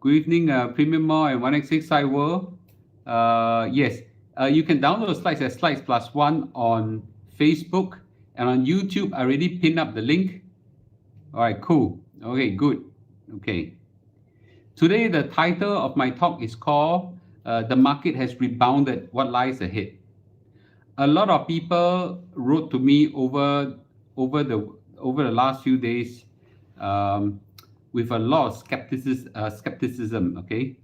Good evening, Premium Mall and 1x6 Side World. Yes, you can download the slides as Slides Plus One on Facebook and on YouTube. I already pinned up the link. All right, cool. Okay, good. Okay. Today, the title of my talk is called The Market Has Rebounded, What Lies Ahead. A lot of people wrote to me over the last few days with a lot of skepticism. Okay,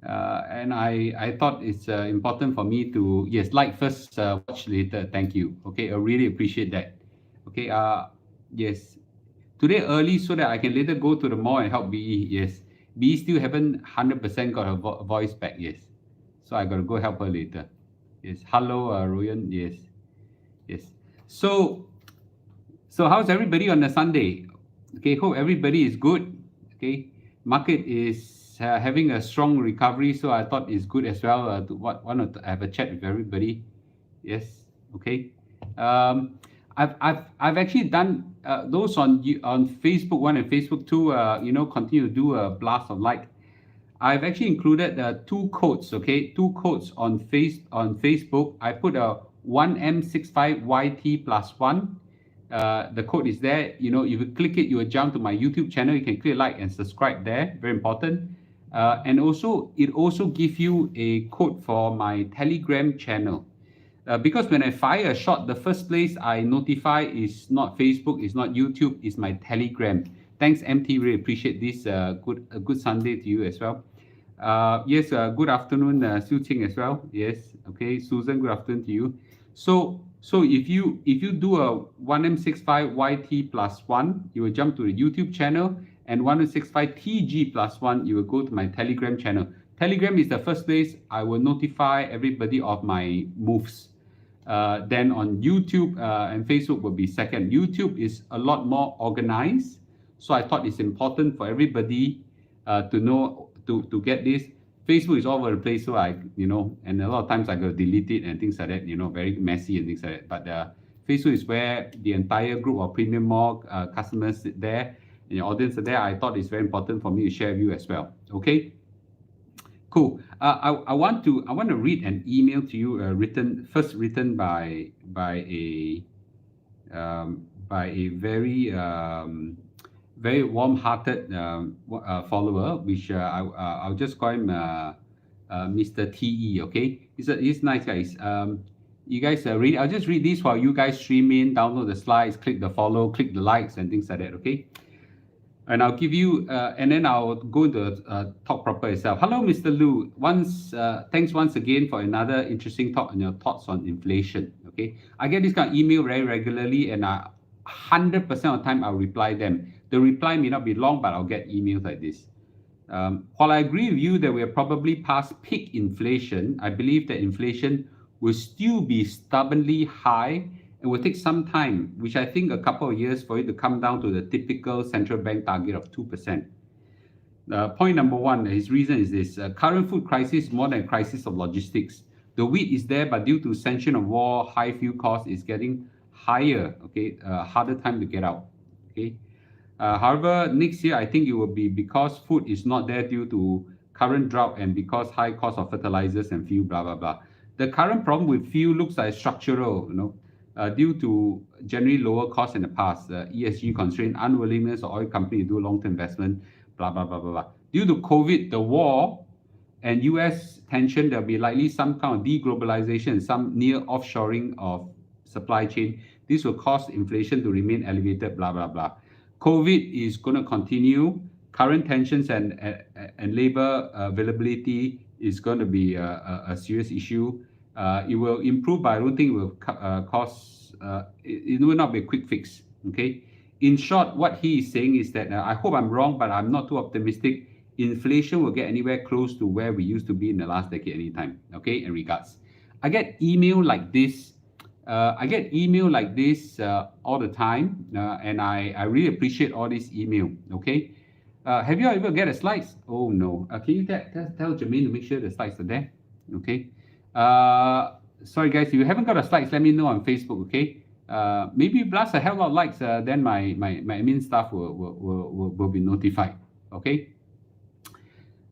and I thought it's important for me to like first, watch later. Thank you. Okay, I really appreciate that. Okay, yes, today early so that I can later go to the mall and help BE. Yes, BE still haven't 100% got her voice back. Yes, so I got to go help her later. Yes, hello, Royan. Yes, yes. So how's everybody on a Sunday? Okay, hope everybody is good. Okay, market is having a strong recovery, so I thought it's good as well to want to have a chat with everybody. Yes, okay. I've actually done those on Facebook 1 and Facebook 2. Continue to do a blast of light. I've actually included two codes. Okay, two codes on Facebook. I put a 1M65YT plus one. The code is there. If you click it, you will jump to my YouTube channel. You can click like and subscribe there. Very important. And also, it also gives you a code for my Telegram channel. Because when I fire a shot, the first place I notify is not Facebook, is not YouTube, is my Telegram. Thanks, MT. Really appreciate this. Good Sunday to you as well. Yes, good afternoon, Su Ching as well. Yes, okay, Susan, good afternoon to you. So if you do a 1M65YT plus one, you will jump to the YouTube channel, and 1M65TG plus one, you will go to my Telegram channel. Telegram is the first place I will notify everybody of my moves. Then on YouTube and Facebook will be second. YouTube is a lot more organized, so I thought it's important for everybody to know to get this. Facebook is all over the place, so and a lot of times I go delete it and things like that, very messy and things like that. But Facebook is where the entire group of Premium Mall customers sit there, and your audience are there. I thought it's very important for me to share with you as well. Okay, cool. I want to read an email to you, written by a very warm-hearted follower, which I'll just call him Mr. TE. Okay, he's nice guys. You guys read. I'll just read this while you guys stream in, download the slides, click the follow, click the likes, and things like that. Okay. And I'll give you, and then I'll go to talk proper itself. Hello, Mr. Lu. Thanks once again for another interesting talk on your thoughts on inflation. Okay, I get this kind of email very regularly, and 100% of the time I'll reply them. The reply may not be long, but I'll get emails like this. While I agree with you that we are probably past peak inflation, I believe that inflation will still be stubbornly high and will take some time, which I think a couple of years for it to come down to the typical central bank target of 2%. Point number one, his reason is this. Current food crisis more than a crisis of logistics. The wheat is there, but due to sanction of war, high fuel cost is getting higher. Okay, harder time to get out. Okay. However, next year, I think it will be because food is not there due to current drought and because high cost of fertilizers and fuel, blah, blah, blah. The current problem with fuel looks like structural, due to generally lower costs in the past, ESG constraint, unwillingness of oil companies to do long-term investment, blah, blah, blah, blah, blah. Due to COVID, the war, and US tension, there'll be likely some kind of deglobalization, some near offshoring of supply chain. This will cause inflation to remain elevated, blah, blah, blah. COVID is going to continue. Current tensions and labor availability is going to be a serious issue. It will improve, but I don't think it will cause, it will not be a quick fix. Okay. In short, what he is saying is that I hope I'm wrong, but I'm not too optimistic. Inflation will get anywhere close to where we used to be in the last decade anytime. Okay. In regards, I get email like this. All the time, and I really appreciate all this email. Okay. Have you ever get the slides? Oh no. Can you tell Jermaine to make sure the slides are there? Okay. Sorry guys, if you haven't got the slides, let me know on Facebook. Okay. Maybe blast a hell of a lot of likes. Then my admin staff will be notified. Okay.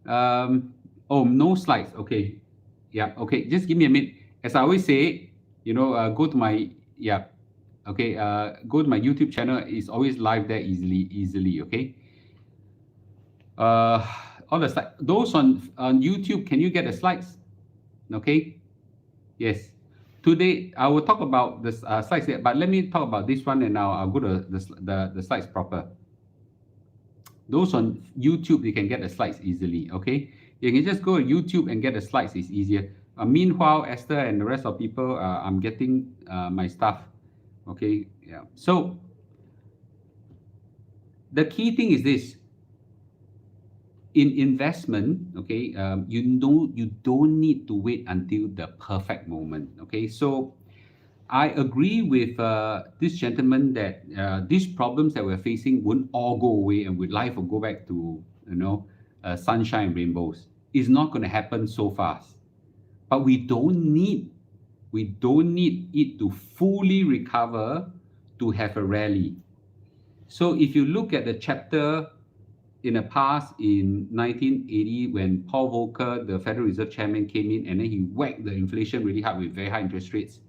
Oh, no slides. Okay. Yeah. Okay. Just give me a minute. As I always say, go to my, yeah. Okay. Go to my YouTube channel. It's always live there easily. Okay. Uh, all the slides. Those on YouTube, can you get the slides? Okay. Yes. Today I will talk about the slides here, but let me talk about this one, and now I'll go to the slides proper. Those on YouTube, you can get the slides easily. Okay, you can just go to YouTube and get the slides. It's easier. Meanwhile, Esther and the rest of people, I'm getting my stuff. Okay, yeah. So the key thing is this: in investment, okay, you don't need to wait until the perfect moment. Okay, so I agree with this gentleman that these problems that we're facing won't all go away and with life will go back to sunshine and rainbows. It's not going to happen so fast. But we don't need it to fully recover to have a rally. So if you look at the chapter in the past in 1980 when Paul Volcker, the Federal Reserve Chairman, came in and then he whacked the inflation really hard with very high interest rates.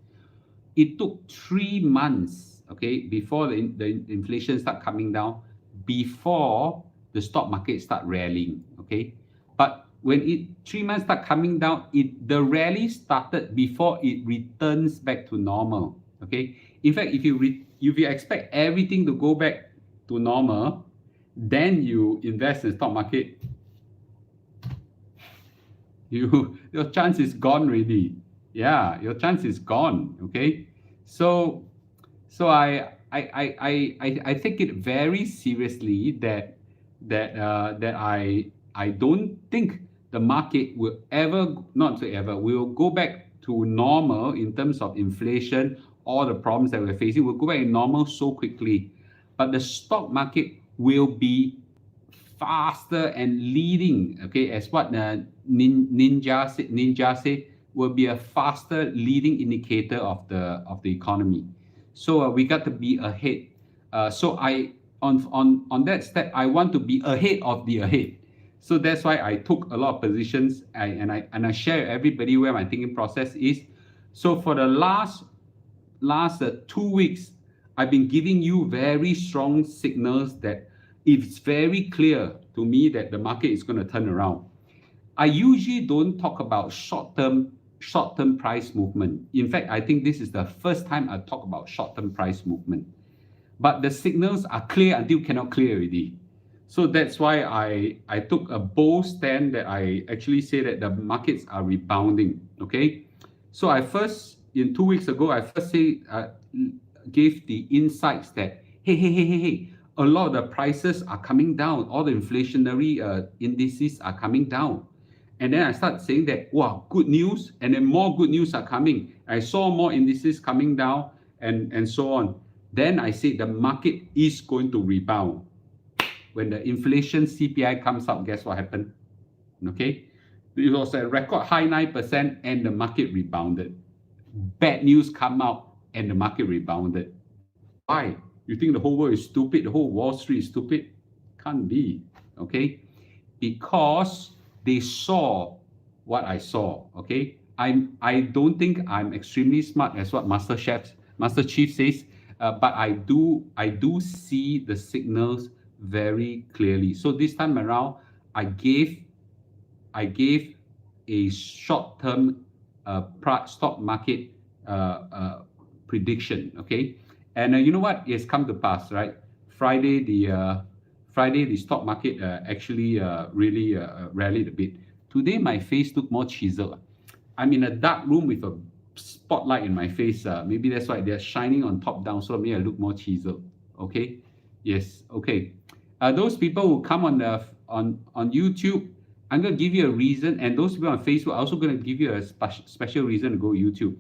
It took 3 months, okay, before the inflation start coming down, before the stock market start rallying, okay. But when 3 months start coming down, the rally started before it returns back to normal, okay. In fact, if you expect everything to go back to normal, then you invest in stock market, your chance is gone already. Yeah, your chance is gone. Okay, so I take it very seriously that I don't think the market will ever, not to ever, will go back to normal in terms of inflation. All the problems that we're facing will go back to normal so quickly, but the stock market will be faster and leading, okay, as what Ninja say, will be a faster leading indicator of the economy. So we got to be ahead. So I on that step, I want to be ahead of the ahead. So that's why I took a lot of positions, and I share everybody where my thinking process is. So for the last 2 weeks, I've been giving you very strong signals that it's very clear to me that the market is going to turn around. I usually don't talk about short-term price movement. In fact, I think this is the first time I talk about short-term price movement. But the signals are clear until cannot clear already. So that's why I took a bold stand that I actually say that the markets are rebounding. Okay, so in 2 weeks ago, I first gave the insights that hey, a lot of the prices are coming down. All the inflationary indices are coming down. And then I start saying that, wow, good news. And then more good news are coming. I saw more indices coming down and so on. Then I said the market is going to rebound. When the inflation CPI comes out, guess what happened? Okay. It was a record high 9% and the market rebounded. Bad news come out and the market rebounded. Why? You think the whole world is stupid? The whole Wall Street is stupid? Can't be. Okay. Because they saw what I saw. Okay. I don't think I'm extremely smart as what Master Chief says, but I do see the signals very clearly. So this time around, I gave a short-term stock market prediction. Okay, and you know what? It's come to pass, right? Friday the stock market actually really rallied a bit. Today my face looked more chiseled. I'm in a dark room with a spotlight in my face. Maybe that's why they're shining on top down, so maybe I look more chiseled. Okay, yes, okay. Those people who come on YouTube, I'm going to give you a reason, and those people on Facebook, I'm also going to give you a special reason to go YouTube.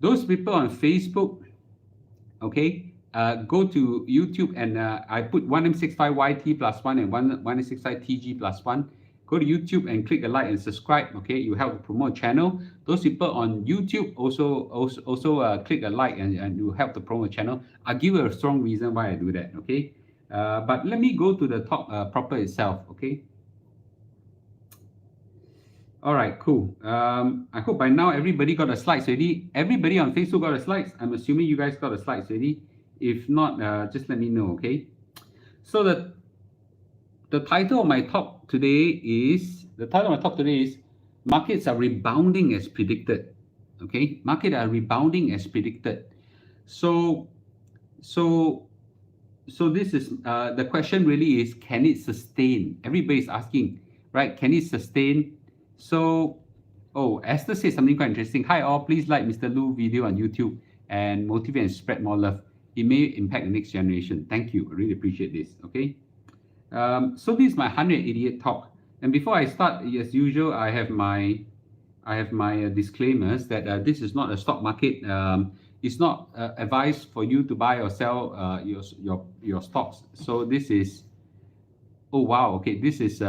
Those people on Facebook, okay, go to YouTube, and I put 1M65YT plus 1 and 1M65TG plus 1. Go to YouTube and click a like and subscribe. Okay, you help to promote channel. Those people on YouTube also click a like and you help to promote channel. I'll give you a strong reason why I do that. Okay, but let me go to the top proper itself. Okay. All right, cool. I hope by now everybody got the slides ready. Everybody on Facebook got the slides. I'm assuming you guys got the slides ready. If not, just let me know, okay? So the title of my talk today is markets are rebounding as predicted. Okay, market are rebounding as predicted. So this is the question really is, can it sustain? Everybody's asking, right? Can it sustain? So, oh, Esther says something quite interesting. Hi all, please like Mr. Lu video on YouTube and motivate and spread more love. It may impact the next generation. Thank you. I really appreciate this. Okay. So this is my 188th talk. And before I start, as usual, I have my disclaimers that this is not a stock market. It's not advice for you to buy or sell your stocks. So this is, oh wow, okay, this is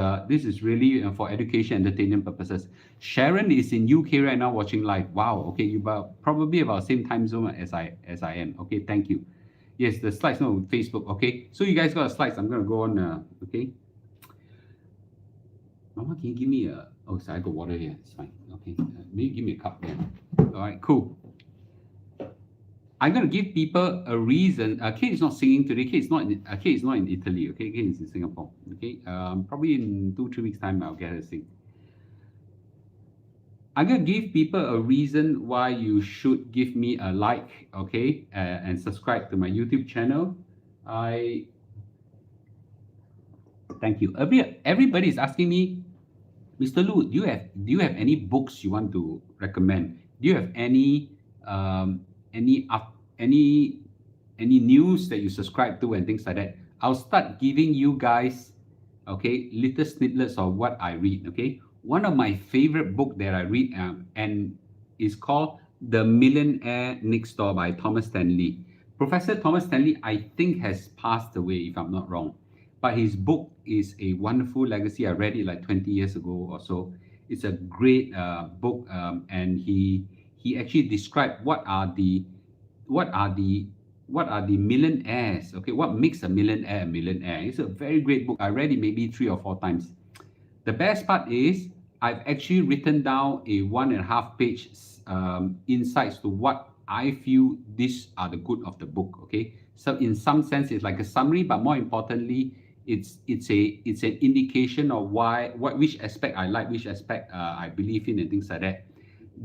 really for education, entertainment purposes. Sharon is in UK right now watching live. Wow, okay, you probably about the same time zone as I am. Okay, thank you. Yes, the slides no Facebook. Okay, so you guys got the slides. I'm gonna go on. Okay. Mama, can you give me a? Oh, sorry, I got water here. It's fine. Okay, maybe give me a cup there. All right, cool. I'm gonna give people a reason. Kate is not singing today. Kate is not in Italy. Okay, Kate is in Singapore. Okay, probably in 2-3 weeks time I'll get her to sing. I'm gonna give people a reason why you should give me a like, okay, and subscribe to my YouTube channel. Thank you. Everybody is asking me, Mr. Lu, do you have any books you want to recommend? Do you have any news that you subscribe to and things like that? I'll start giving you guys, okay, little snippets of what I read. Okay, one of my favorite book that I read and is called The Millionaire Next Door by Thomas Stanley. Professor Thomas Stanley, I think, has passed away if I'm not wrong, but his book is a wonderful legacy. I read it like 20 years ago or so. It's a great book, and he actually described what are the millionaires. Okay, what makes a millionaire a millionaire? It's a very great book. I read it maybe 3 or 4 times. The best part is I've actually written down a 1.5 page insights to what I feel these are the good of the book. Okay, so in some sense it's like a summary, but more importantly, it's an indication of which aspect I like, which aspect I believe in, and things like that.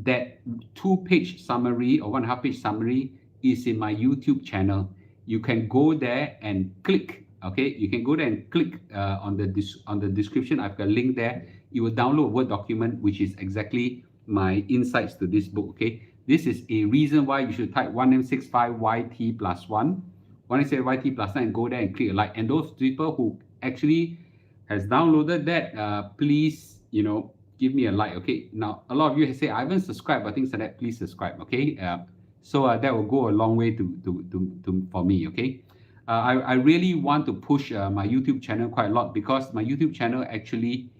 That 2-page summary or 1.5 page summary is in my YouTube channel. You can go there and click. Okay, you can go there and click on the description. I've got a link there. You will download a Word document, which is exactly my insights to this book. Okay, this is a reason why you should type 1965YT+1, 1965YT+1, and go there and click a like. And those people who actually has downloaded that, please, give me a like. Okay, now a lot of you say I haven't subscribed, but things like that, please subscribe. Okay, so that will go a long way for me. Okay, I really want to push my YouTube channel quite a lot, because my YouTube channel actually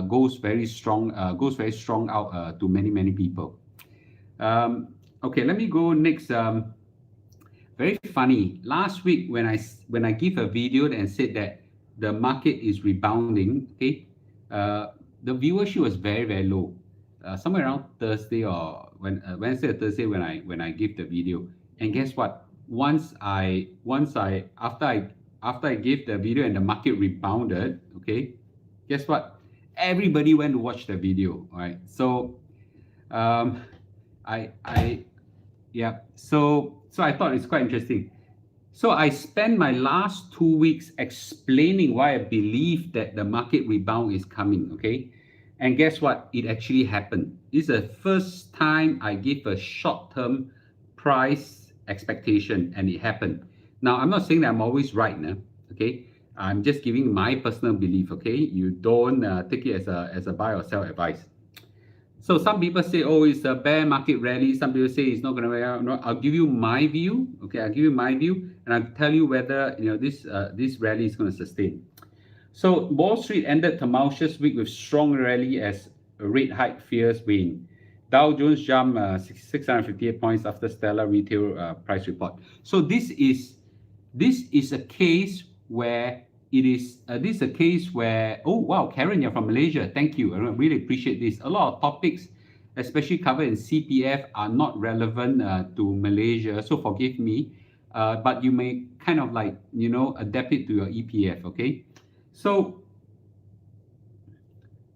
goes very strong out to many people. Okay, let me go next. Very funny. Last week when I give a video and said that the market is rebounding, okay, the viewership was very low. Somewhere around Thursday or Wednesday or Thursday when I give the video. And guess what? After I gave the video and the market rebounded, okay, guess what? Everybody went to watch the video. All right. So so I thought it's quite interesting. So I spent my last 2 weeks explaining why I believe that the market rebound is coming, okay? And guess what? It actually happened. This is the first time I give a short-term price expectation, and it happened. Now, I'm not saying that I'm always right, okay? I'm just giving my personal belief, okay? You don't take it as a buy or sell advice. So some people say, oh, it's a bear market rally. Some people say it's not going to rally. No, I'll give you my view. Okay, I'll give you my view, and I'll tell you whether this rally is going to sustain. So Wall Street ended tumultuous week with strong rally as rate hike fears wane. Dow Jones jumped 658 points after stellar retail price report. So this is a case where it is this is a case where, oh wow, Karen, you're from Malaysia. Thank you. I really appreciate this. A lot of topics, especially covered in CPF, are not relevant to Malaysia. So forgive me, but you may kind of like, adapt it to your EPF. Okay, so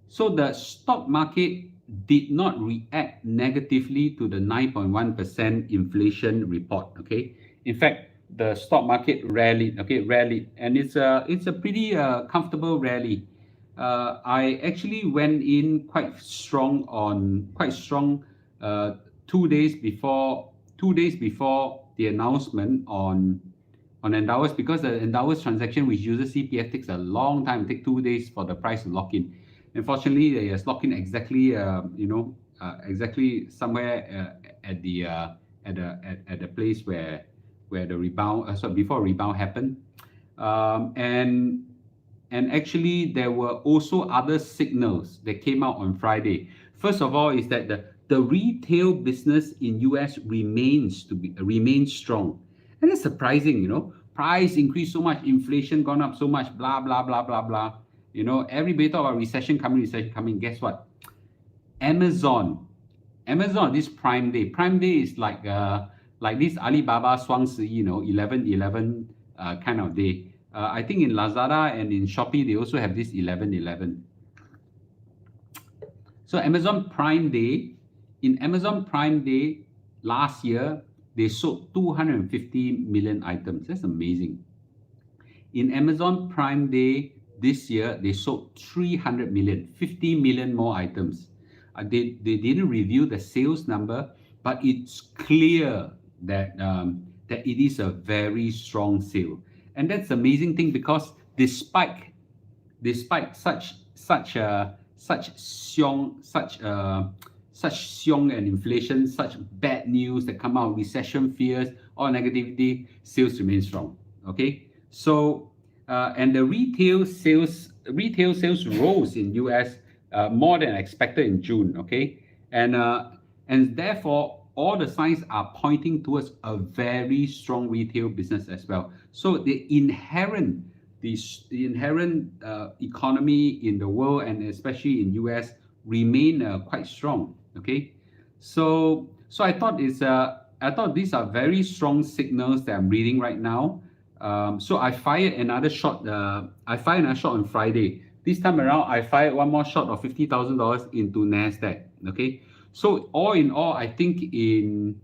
the stock market did not react negatively to the 9.1% inflation report. Okay, in fact, the stock market rallied. Okay, rallied, and it's a pretty comfortable rally. I actually went in quite strong uh, 2 days before the announcement on Endowus, because the Endowus transaction, which uses CPF, takes a long time. It takes 2 days for the price to lock in. Unfortunately, they just lock in exactly exactly somewhere at the place where the rebound, before rebound happened. And actually, there were also other signals that came out on Friday. First of all, is that the retail business in US remains strong, and it's surprising. Price increased so much, inflation gone up so much, blah blah blah blah blah. Everybody talk about recession coming. Guess what? Amazon, this Prime Day. Prime Day is like this Alibaba 双十一, 11/11 kind of day. I think in Lazada and in Shopee, they also have this 11/11. So Amazon Prime Day, last year, they sold 250 million items. That's amazing. In Amazon Prime Day this year, they sold 300 million, 50 million more items. They didn't reveal the sales number, but it's clear that it is a very strong sale. And that's the amazing thing, because despite such xiong and inflation, such bad news that come out, recession fears, or negativity, sales remain strong. Okay, so and the retail sales rose in US more than expected in June. Okay, and therefore all the signs are pointing towards a very strong retail business as well. So the inherent economy in the world, and especially in US, remain quite strong. Okay, so I thought these are very strong signals that I'm reading right now. So I fired another shot. On Friday. This time around, I fired one more shot of $50,000 into Nasdaq. Okay, so all in all, I think in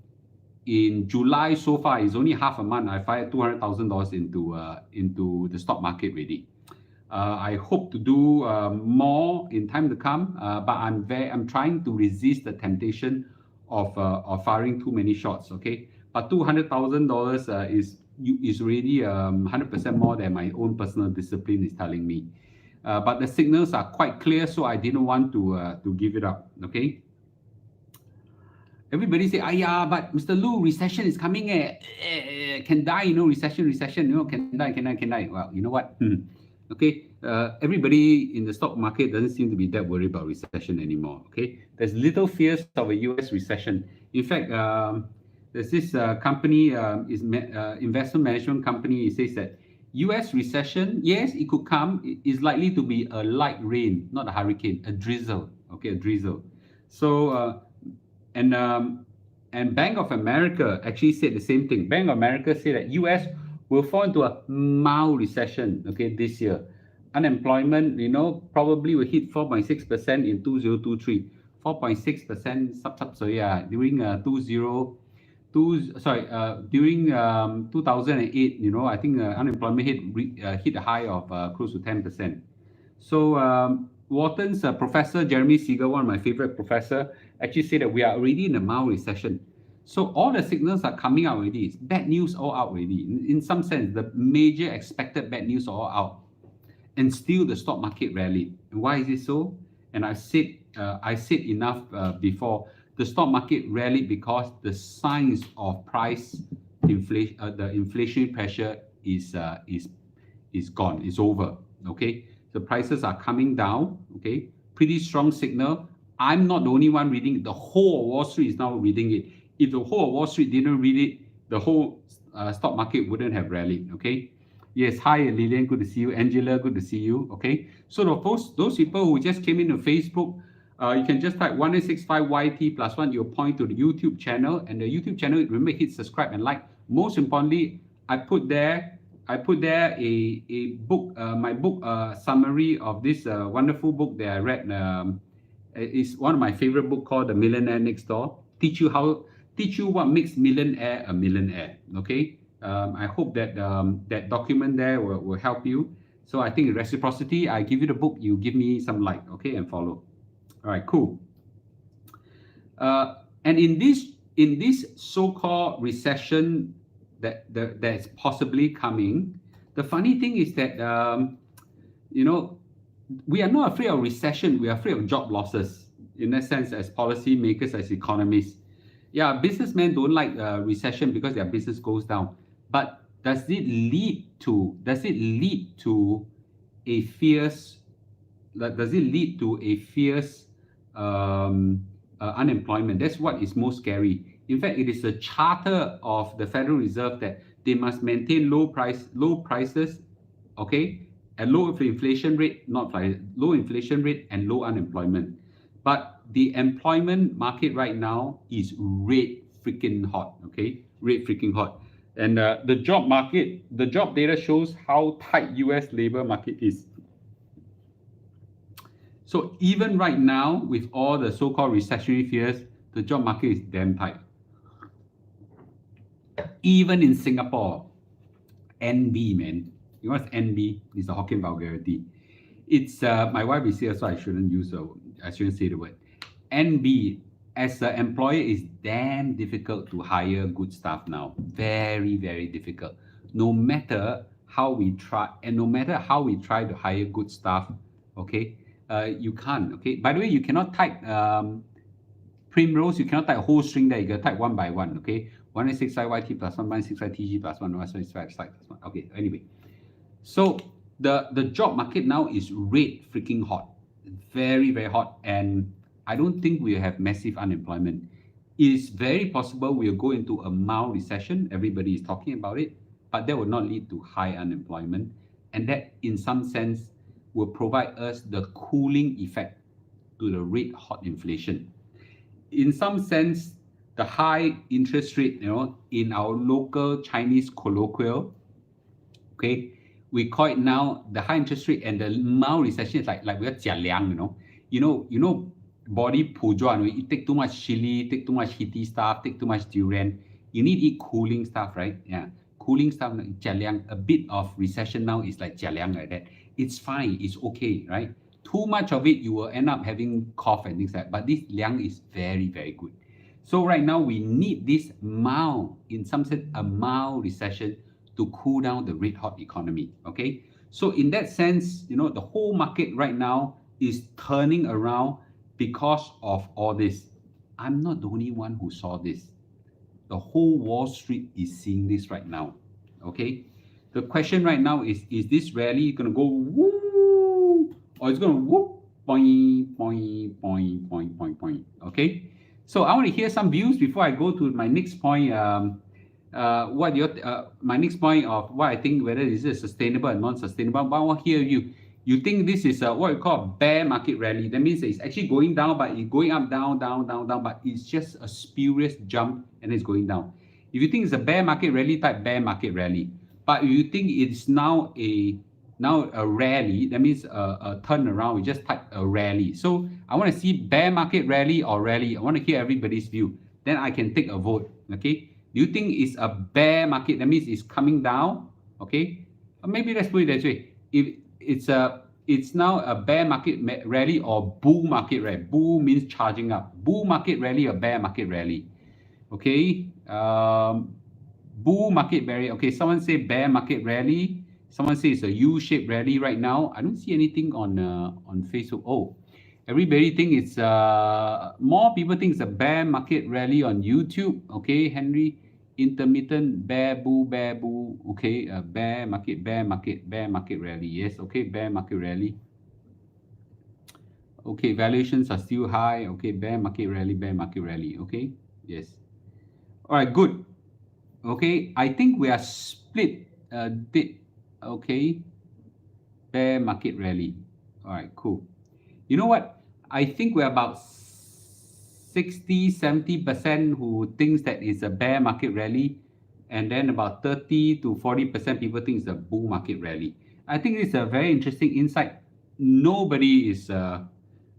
July so far, it's only half a month, I fired $200,000 into the stock market already. I hope to do more in time to come, but I'm trying to resist the temptation of firing too many shots. Okay, but $200,000 is really 100% more than my own personal discipline is telling me. But the signals are quite clear, so I didn't want to give it up. Okay. Everybody say, yeah, but Mr. Lu, recession is coming. Can die, recession, can die. Well, you know what? Okay, everybody in the stock market doesn't seem to be that worried about recession anymore. Okay, there's little fears of a US recession. In fact, there's this company, investment management company. It says that US recession, yes, it could come. It is likely to be a light rain, not a hurricane, a drizzle. Okay, a drizzle. So, and Bank of America actually said the same thing. Bank of America said that US will fall into a mild recession. Okay, this year, unemployment, probably will hit 4.6% in 2023. 4.6%. So yeah, during during 2008, I think unemployment hit a high of close to 10%. So Wharton's Professor Jeremy Siegel, one of my favorite professor, actually said that we are already in a mild recession. So all the signals are coming out already. It's bad news all out already. In some sense, the major expected bad news are all out, and still the stock market rallied. And why is it so? And I said enough before. The stock market rallied because the signs of price inflation, the inflationary pressure is gone. It's over. Okay, the prices are coming down. Okay, pretty strong signal. I'm not the only one reading it. The whole of Wall Street is now reading it. If the whole of Wall Street didn't read it, the whole stock market wouldn't have rallied. Okay, Yes, hi Lillian, good to see you. Angela, good to see you. Okay, so those people who just came into Facebook, you can just type 1865YT plus one. You'll point to the YouTube channel, and the YouTube channel, remember, hit subscribe and like. Most importantly, I put there a book, my book summary of this wonderful book that I read. It's one of my favorite book called The Millionaire Next Door. Teach you what makes millionaire a millionaire. Okay, I hope that that document there will help you. So I think reciprocity. I give you the book, you give me some like, okay, and follow. All right, cool. And in this so-called recession that's possibly coming, the funny thing is that we are not afraid of recession. We are afraid of job losses. In that sense, as policymakers, as economists, yeah, businessmen don't like recession because their business goes down. But does it lead to a fierce unemployment? That's what is most scary. In fact, it is a charter of the Federal Reserve that they must maintain low prices, okay, a low inflation rate, low inflation rate and low unemployment. But the employment market right now is red freaking hot, okay, red freaking hot. And the job data shows how tight US labor market is. So even right now, with all the so-called recessionary fears, the job market is damn tight. Even in Singapore, NB, man. You know what's NB? It's a Hokkien vulgarity. It's my wife is here, so I shouldn't say the word. NB, as an employer, is damn difficult to hire good staff now. Very, very difficult. No matter how we try, and no matter how we try to hire good staff, okay, you can't. Okay. By the way, you cannot type primrose. You cannot type a whole string there. You can type one by one. Okay. 165YT plus 1, 165TG plus 1, 165 plus 1. Okay. Anyway, so the job market now is red freaking hot, very, very hot, and I don't think we have massive unemployment. It is very possible we'll go into a mild recession. Everybody is talking about it, but that will not lead to high unemployment, and that, in some sense, will provide us the cooling effect to the red hot inflation. In some sense, the high interest rate, in our local Chinese colloquial, okay, we call it now the high interest rate and the mild recession is like we are jia liang, body pujuan. You take too much chili, take too much heaty stuff, take too much durian. You need to eat cooling stuff, right? Yeah, cooling stuff, jia liang. A bit of recession now is like jia liang, like that. It's fine, it's okay, right? Too much of it, you will end up having cough and things like that. But this liang is very, very good. So right now we need this mild, in some sense, a mild recession to cool down the red hot economy. Okay. So in that sense, the whole market right now is turning around because of all this. I'm not the only one who saw this. The whole Wall Street is seeing this right now. Okay. The question right now is this rally going to go woo, or it's going to whoop, point, point, point, point, point, point. Okay. So I want to hear some views before I go to my next point. My next point of what I think, whether this is sustainable or non-sustainable. But I want to hear you. You think this is what you call a bear market rally? That means it's actually going down, but it's going up, down, down, down, down. But it's just a spurious jump and it's going down. If you think it's a bear market rally, type bear market rally. But if you think it's now a rally, that means a turnaround. We just type a rally. So I want to see bear market rally or rally. I want to hear everybody's view. Then I can take a vote. Okay. Do you think it's a bear market? That means it's coming down. Okay. Or maybe let's put it this way. If it's now a bear market rally or bull market rally. Bull means charging up. Bull market rally or bear market rally. Okay. Bull market rally. Okay. Someone say bear market rally. Someone says it's a U-shaped rally right now. I don't see anything on Facebook. Oh, everybody think it's more people think it's a bear market rally on YouTube. Okay, Henry, intermittent bear bull. Okay, bear market rally. Yes, okay, bear market rally. Okay, valuations are still high. Okay, bear market rally. Okay, yes. All right, good. Okay, I think we are split. Okay, bear market rally. All right, cool. You know what? I think we're about 60-70% who thinks that it's a bear market rally, and then about 30 to 40% people think it's a bull market rally. I think it's a very interesting insight. Nobody is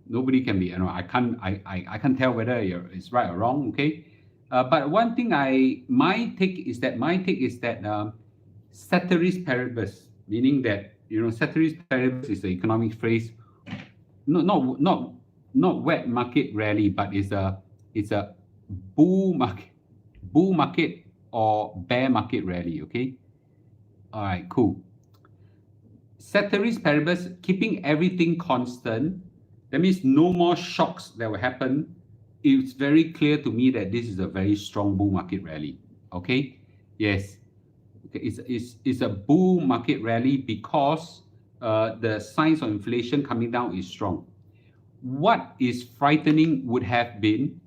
nobody can be, I can't tell whether it's right or wrong. Okay, but one thing my take is that ceteris paribus, meaning that ceteris paribus is the economic phrase. Not wet market rally, but it's a bull market bull market or bear market rally. Okay, all right, cool. Ceteris paribus, keeping everything constant. That means no more shocks that will happen. It's very clear to me that this is a very strong bull market rally. Okay, yes. Okay, it's a bull market rally because the signs of inflation coming down is strong. What is frightening would have been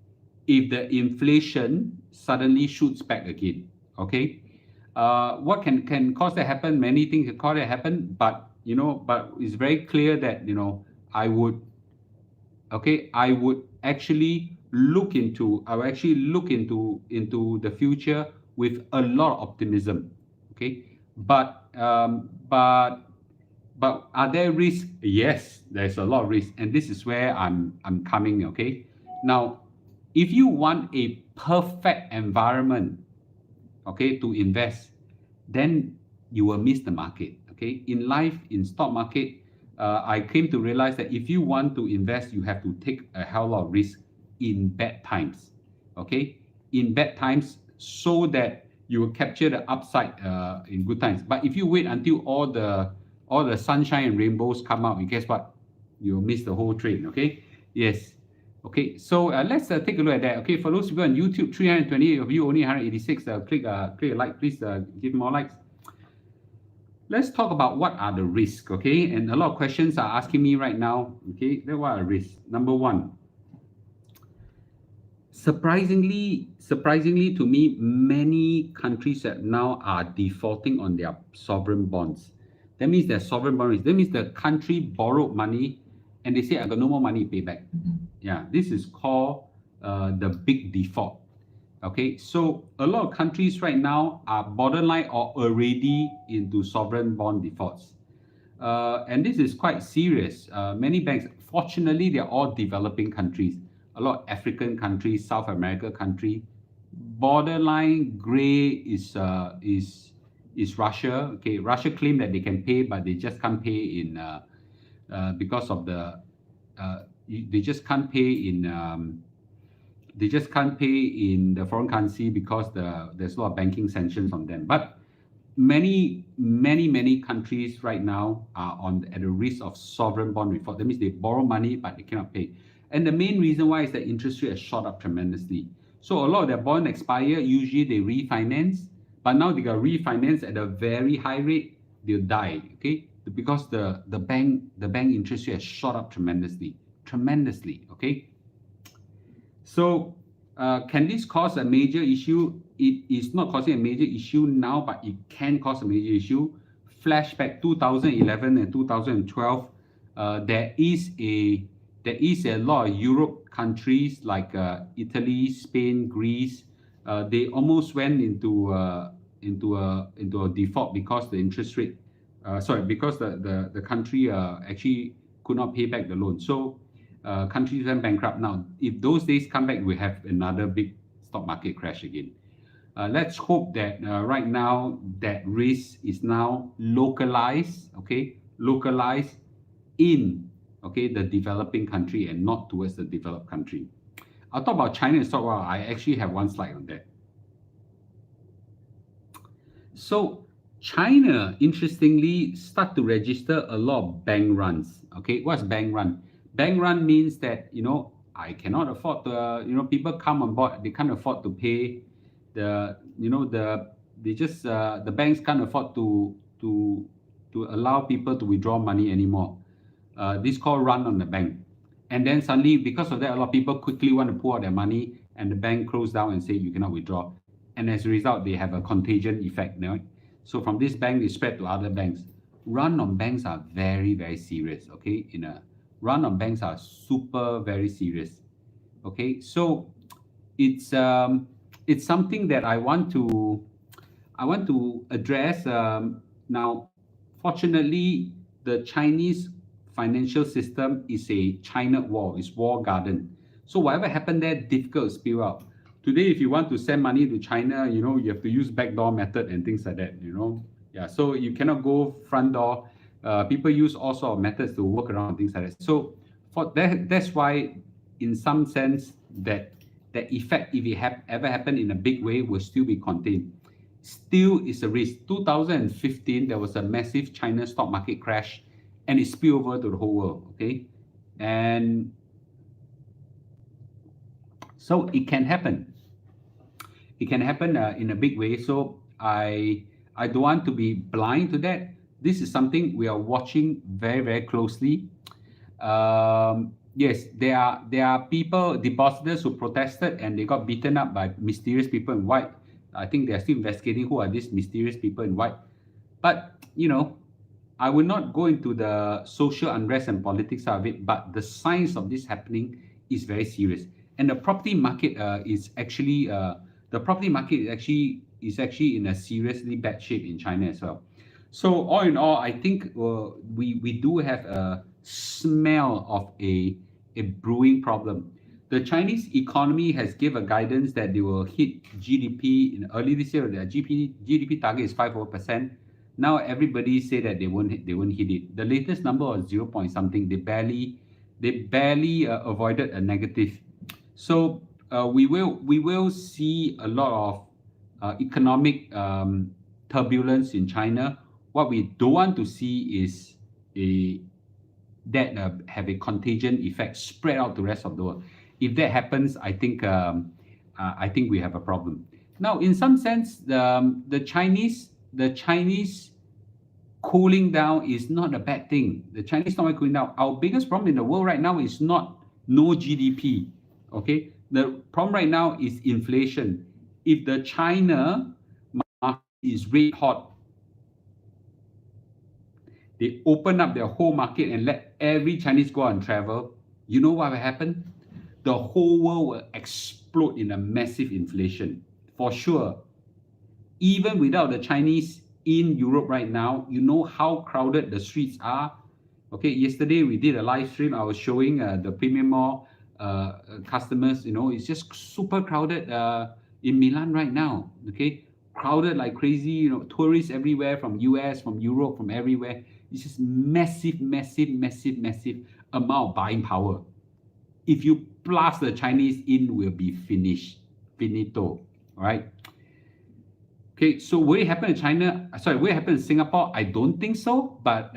if the inflation suddenly shoots back again. Okay, what can cause that happen? Many things can cause that happen, but it's very clear that I would I would actually look into the future with a lot of optimism. Okay, but are there risks? Yes, there's a lot of risk, and this is where I'm coming. Okay, now if you want a perfect environment, okay, to invest, then you will miss the market. Okay, in life, in stock market, I came to realize that if you want to invest, you have to take a hell lot of risk in bad times. Okay, in bad times, so that you will capture the upside in good times. But if you wait until all the sunshine and rainbows come out, you guess what? You'll miss the whole train. Okay, yes. Okay, so let's take a look at that. Okay, for those people on YouTube, 328 of you, only 186. Click a like, please. Give more likes. Let's talk about what are the risks. Okay, and a lot of questions are asking me right now. Okay, what are risks? Number one, surprisingly to me, many countries now are defaulting on their sovereign bonds. That means their sovereign bonds. That means the country borrowed money, and they say, "I got no more money to pay back." Yeah, this is called the big default. Okay, so a lot of countries right now are borderline or already into sovereign bond defaults. And this is quite serious. Many banks, fortunately, they're all developing countries. A lot of African countries, South America country. Borderline gray is Russia. Okay, Russia claim that they can pay, but they just can't pay in because of the they just can't pay in the foreign currency because there's a lot of banking sanctions on them. But many countries right now are at the risk of sovereign bond default. That means they borrow money but they cannot pay. And the main reason why is that interest rate has shot up tremendously. So a lot of their bond expire, usually they refinance, but now they got refinance at a very high rate, they'll die. Okay, because the bank interest rate has shot up tremendously. Okay, so can this cause a major issue? It is not causing a major issue now, but it can cause a major issue. Flashback 2011 and 2012, there is a lot of Europe countries like Italy, Spain, Greece. They almost went into a default because the interest rate, because the country actually could not pay back the loan. So countries went bankrupt. Now, if those days come back, we have another big stock market crash again. Let's hope that right now that risk is now localized, okay, localized in the developing country and not towards the developed country. I'll talk about China and talk about. I actually have one slide on that. So China, interestingly, start to register a lot of bank runs. Okay, what's bank run? Bank run means that I cannot afford to people come on board, they can't afford to pay the banks can't afford to allow people to withdraw money anymore. This called run on the bank. And then suddenly, because of that, a lot of people quickly want to pull out their money, and the bank closed down and say you cannot withdraw. And as a result, they have a contagion effect. So from this bank, they spread to other banks. Run on banks are very, very serious. Okay, run on banks are super very serious. Okay, so it's something that I want to address now. Fortunately, the Chinese financial system is a China wall, it's wall garden. So whatever happened there, difficult to spill out. Today, if you want to send money to China, you have to use backdoor method and things like that. Yeah, so you cannot go front door. People use all sort of methods to work around things like that. So for that's why, in some sense, that effect, if it ever happen in a big way, will still be contained. Still is a risk. 2015, there was a massive China stock market crash, and it spilled over to the whole world. Okay, and so it can happen. It can happen in a big way. So I don't want to be blind to that. This is something we are watching very, very closely. Yes, there are people, depositors, who protested and they got beaten up by mysterious people in white. I think they are still investigating who are these mysterious people in white. But I will not go into the social unrest and politics of it. But the signs of this happening is very serious, and the property market is actually in a seriously bad shape in China as well. So all in all, I think we do have a smell of a brewing problem. The Chinese economy has given a guidance that they will hit GDP in early this year. Their GDP target is 5%. Now everybody say that they won't hit it. The latest number was 0 point something. They barely avoided a negative. So we will see a lot of economic turbulence in China. What we don't want to see is that have a contagion effect spread out to the rest of the world. If that happens, I think we have a problem. Now, in some sense, the Chinese cooling down is not a bad thing. The Chinese not cooling down. Our biggest problem in the world right now is not no GDP. Okay, the problem right now is inflation. If the China market is red hot, they open up their whole market and let every Chinese go and travel, you know what will happen? The whole world will explode in a massive inflation, for sure. Even without the Chinese in Europe right now, you know how crowded the streets are. Okay, yesterday we did a live stream. I was showing the premium mall customers. It's just super crowded in Milan right now. Okay, crowded like crazy. Tourists everywhere from US, from Europe, from everywhere. It's just massive amount of buying power. If you plus the Chinese in, will be finished, finito. All right. Okay, so will it happen in China? Sorry, will it happen in Singapore? I don't think so. But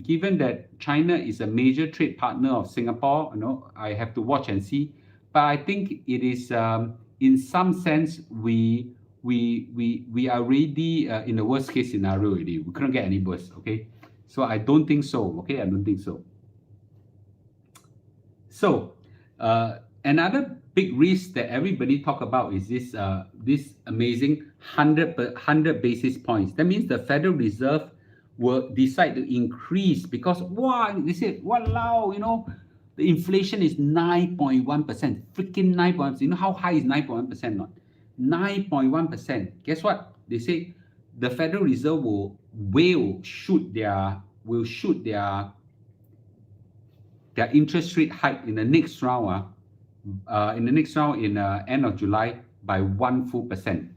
given that China is a major trade partner of Singapore, I have to watch and see. But I think it is, in some sense, we are already in the worst case scenario already. We couldn't get any worse. Okay, so I don't think so. Okay, I don't think so. So another big risk that everybody talk about is this amazing 100 basis points. That means the Federal Reserve will decide to increase because they said, wow, the inflation is 9.1%, freaking 9.1%. You know how high is 9.1% not? 9.1%. Guess what? They say the Federal Reserve will shoot their interest rate hike in the next round. In end of July by 1 full percent.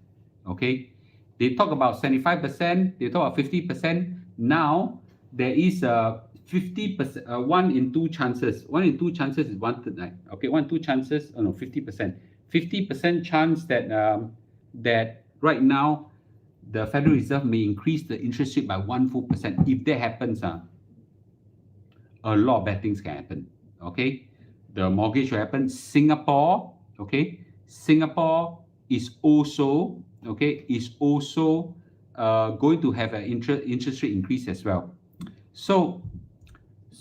Okay, they talk about 75%. They talk about 50%. Now there is a 50%. 1 in 2 chances. 1 in 2 chances is 1/3. Okay, 1 in 2 chances. 50%. 50% chance that right now the Federal Reserve may increase the interest rate by 1 full percent. If that happens, a lot of bad things can happen. Okay, the mortgage will happen. Singapore is also going to have an interest rate increase as well. So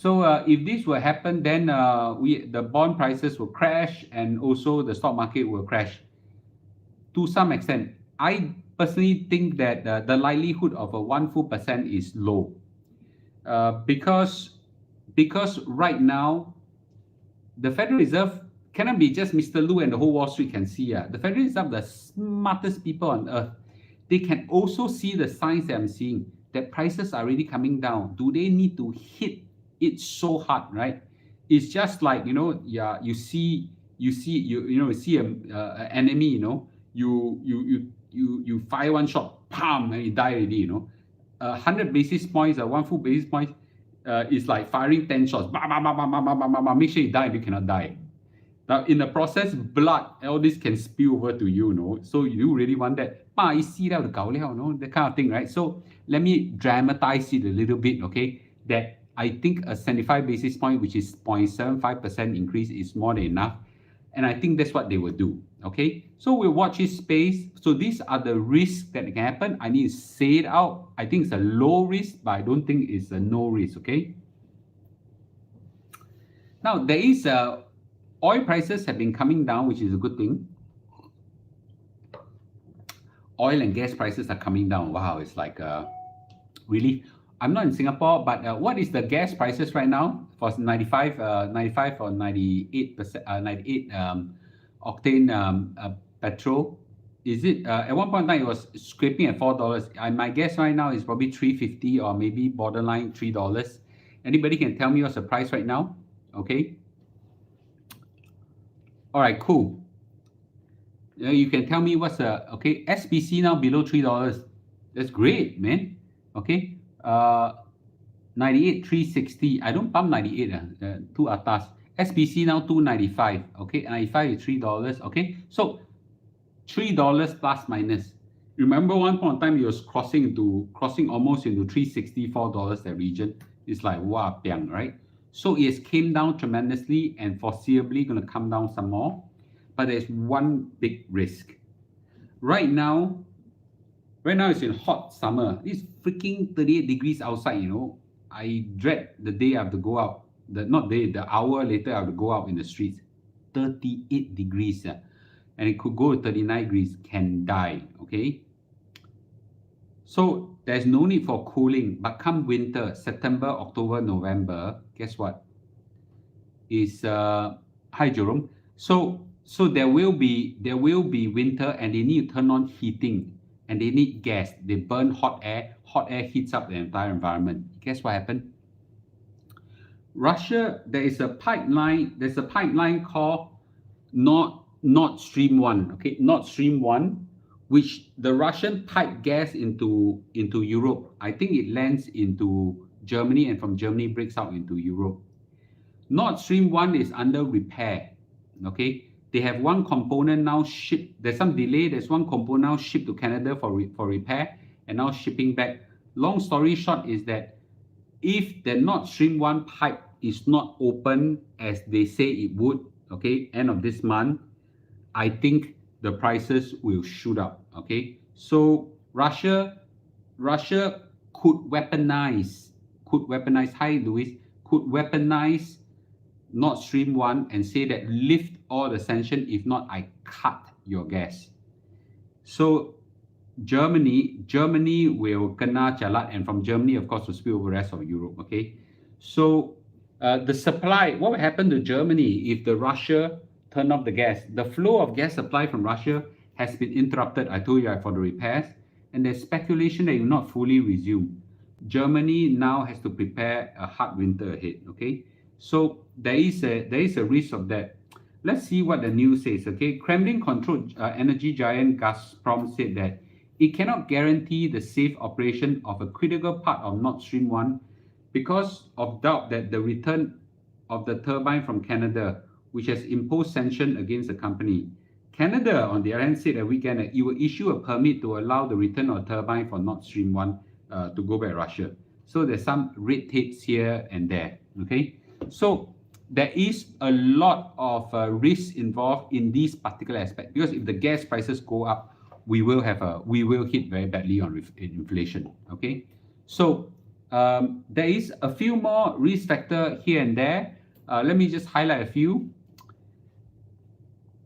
if this will happen, then the bond prices will crash, and also the stock market will crash to some extent. I personally think that the likelihood of a 1 full percent is low, because right now the Federal Reserve cannot be just Mr. Lu and the whole Wall Street can see. The Federal Reserve, the smartest people on earth, they can also see the signs that I'm seeing that prices are already coming down. Do they need to hit it so hard, right? It's just like, yeah, you see an enemy, you fire one shot, pam, and he die already, 100 basis points, 1 full basis point, is like firing 10 shots. Bah, bah, bah, bah, bah, bah, bah, bah, bah. Make sure you die if you cannot die. Now, in the process, blood, all this can spill over to you, so you really want that. You see that that kind of thing, right? So let me dramatize it a little bit, okay? That I think a 75 basis point, which is 0.75% increase, is more than enough. And I think that's what they will do, okay? So we'll watch this space. So these are the risks that can happen. I need to say it out. I think it's a low risk, but I don't think it's a no risk, okay? Now, there is oil prices have been coming down, which is a good thing. Oil and gas prices are coming down. Wow, it's like really. I'm not in Singapore, but what is the gas prices right now for 95 or 98%, 98 octane petrol? Is it at one point in time it was scraping at $4? My guess right now is probably $3.50 or maybe borderline $3. Anybody can tell me what's the price right now? Okay. All right, cool. You can tell me what's the okay SPC now below $3. That's great, man. Okay. 98 360. I don't pump 98 too atas. SPC now 295. Okay, 95 is $3. Okay, so $3 plus minus. Remember one point in time it was crossing almost into $364 that region. It's like wow, piang, right? So it has came down tremendously and foreseeably going to come down some more. But there's one big risk. Right now it's in hot summer. It's freaking 38 degrees outside, I dread the day I have to go out. The hour later I have to go out in the streets. 38 degrees. And it could go to 39 degrees, can die, okay? So there's no need for cooling. But come winter, September, October, November, guess what? Is hi Jerome. So there will be winter and they need to turn on heating. And they need gas. They burn hot air. Hot air heats up the entire environment. Guess what happened? Russia, there's a pipeline called Nord Stream 1. Okay, Nord Stream 1, which the Russian pipe gas into Europe. I think it lands into Germany and from Germany breaks out into Europe. Nord Stream 1 is under repair. Okay. They have one component now shipped. There's some delay. There's one component now shipped to Canada for repair and now shipping back. Long story short is that if the Nord Stream 1 pipe is not open as they say it would, okay, end of this month, I think the prices will shoot up, okay? So Russia could weaponize, hi Luis, could weaponize Nord Stream 1 and say that lift all the sanction, if not I cut your gas. So Germany will kena jalat, and from Germany of course will spill over the rest of Europe, okay? So the supply, what will happen to Germany if the Russia turn off the gas? The flow of gas supply from Russia has been interrupted, I told you, for the repairs, and there's speculation that it will not fully resume. Germany now has to prepare a hard winter ahead, okay? So there is a risk of that. Let's see what the news says, okay? Kremlin-controlled energy giant Gazprom said that it cannot guarantee the safe operation of a critical part of Nord Stream 1 because of doubt that the return of the turbine from Canada, which has imposed sanctions against the company. Canada, on the other hand, said that weekend that it will issue a permit to allow the return of turbine for Nord Stream 1 to go back to Russia. So there's some red tapes here and there, okay? So there is a lot of risk involved in this particular aspect because if the gas prices go up, we will hit very badly on inflation. Okay, so there is a few more risk factor here and there. Let me just highlight a few.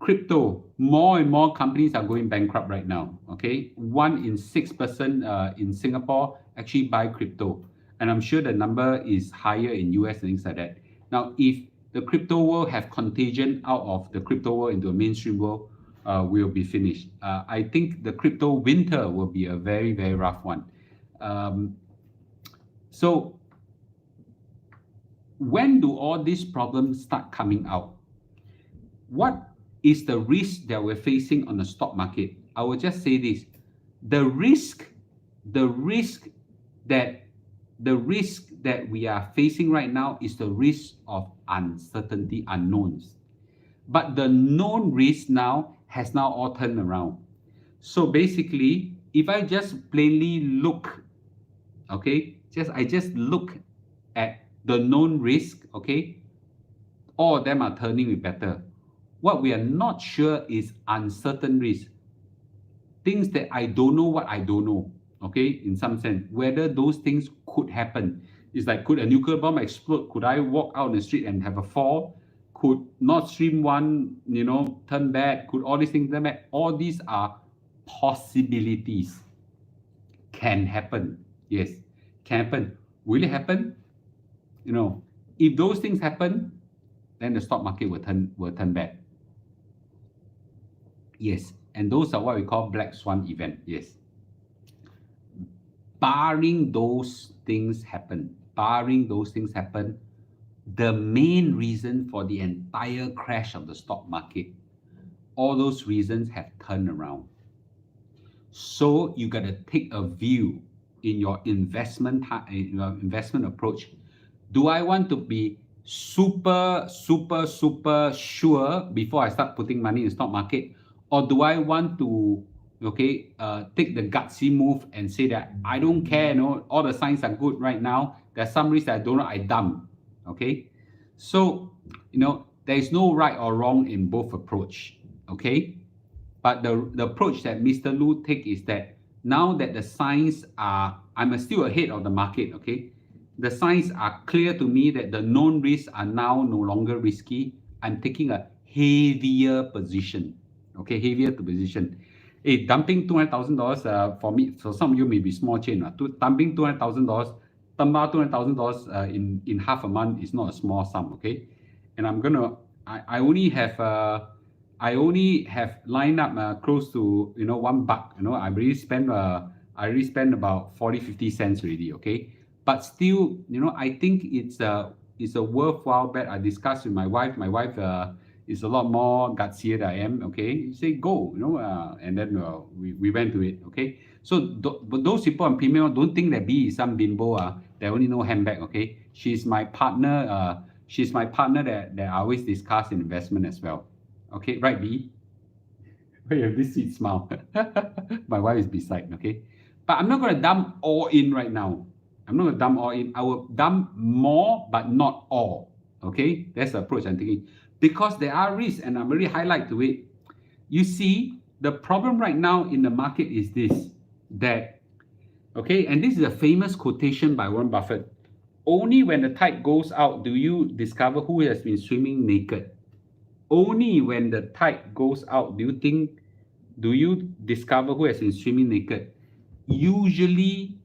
crypto, more and more companies are going bankrupt right now. Okay, 1 in 6 person in Singapore actually buy crypto, and I'm sure the number is higher in US and things like that. Now, if the crypto world have contagion out of the crypto world into a mainstream world, we'll be finished. I think the crypto winter will be a very, very rough one. So when do all these problems start coming out? What is the risk that we're facing on the stock market? I will just say this: the risk that we are facing right now is the risk of uncertainty, unknowns. But the known risk now has now all turned around. So basically, if I just plainly look, okay, I just look at the known risk, okay, all of them are turning better. What we are not sure is uncertain risk. Things that I don't know what I don't know, okay, in some sense, whether those things could happen. It's like, could a nuclear bomb explode? Could I walk out on the street and have a fall? Could Nord Stream 1, turn bad? Could all these things turn bad? All these are possibilities. Can happen. Yes, can happen. Will it happen? If those things happen, then the stock market will turn bad. Yes, and those are what we call black swan event. Yes. Barring those things happen, the main reason for the entire crash of the stock market, all those reasons have turned around. So you got to take a view in your investment approach. Do I want to be super sure before I start putting money in the stock market, or do I want to take the gutsy move and say that I don't care, all the signs are good right now, there's some risk that I don't know, I dump. Okay, so there is no right or wrong in both approach. Okay, but the approach that Mr. Lu take is that now that the signs are, I'm still ahead of the market. Okay, the signs are clear to me that the known risks are now no longer risky. I'm taking a heavier position. Okay, heavier position. Dumping $200,000 for me, for some of you may be small change. Dumping $200,000, $200,000 in half a month is not a small sum. Okay, and I only have lined up close to $1. I already spent about 40-50 cents already. Okay, but still, I think it's a worthwhile bet. I discussed with my wife. My wife is a lot more gutsier than I am. Okay, you say go, and then we went to it. Okay, so but those people on premium, don't think that B is some bimbo that only know handbag. Okay, she's my partner. She's my partner that I always discuss in investment as well. Okay, right, B? Why you have this sweet smile? My wife is beside. Okay, but I'm not going to dump all in right now. I'm not going to dump all in. I will dump more, but not all. Okay, that's the approach I'm taking. Because there are risks, and I'm really highlight to it. You see, the problem right now in the market is this, that, okay, and this is a famous quotation by Warren Buffett. Only when the tide goes out do you discover who has been swimming naked. Only when the tide goes out do you discover who has been swimming naked. Usually,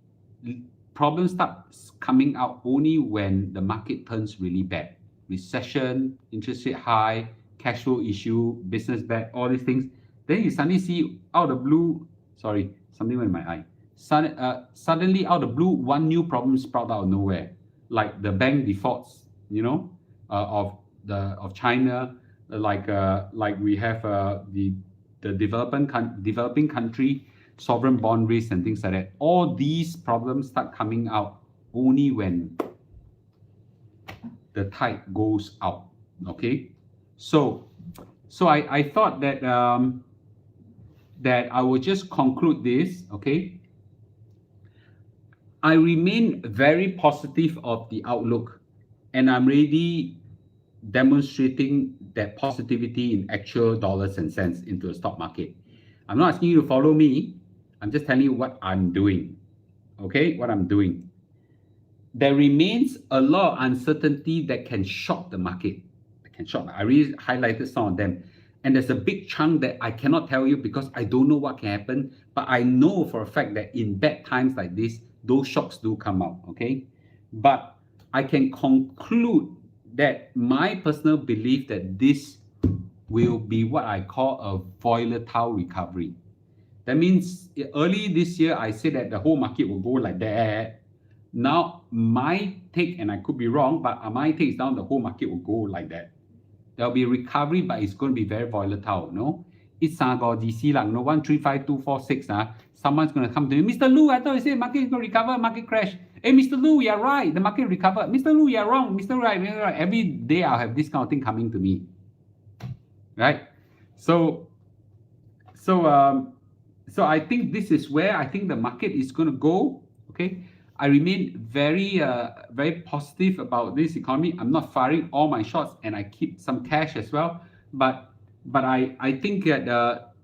problems start coming out only when the market turns really bad. Recession, interest rate high, cash flow issue, business bad, all these things. Then you suddenly see out of the blue, sorry, something went in my eye. Suddenly out of the blue, one new problem sprout out of nowhere, like the bank defaults, of China, like we have the developing country sovereign bond risk and things like that. All these problems start coming out only when the tide goes out. Okay, so I thought that that I will just conclude this. Okay, I remain very positive of the outlook, and I'm really demonstrating that positivity in actual dollars and cents into the stock market. I'm not asking you to follow me. I'm just telling you what I'm doing. Okay, what I'm doing. There remains a lot of uncertainty that can shock the market. I really highlighted some of them. And there's a big chunk that I cannot tell you because I don't know what can happen. But I know for a fact that in bad times like this, those shocks do come out. Okay. But I can conclude that my personal belief that this will be what I call a volatile recovery. That means early this year, I said that the whole market will go like that. Now, my take, and I could be wrong, but my take is now the whole market will go like that. There'll be recovery, but it's going to be very volatile. No, it's GC lang. No, 135,246. Someone's going to come to me, Mr. Lu. I thought you said market is going to recover, market crash. Hey, Mr. Lu, you're right. The market recovered. Mr. Lu, you're wrong. Mr. Right, Mr. Right. Every day I'll have this kind of thing coming to me. Right. So I think this is where I think the market is going to go. Okay. I remain very positive about this economy. I'm not firing all my shots, and I keep some cash as well. But I think that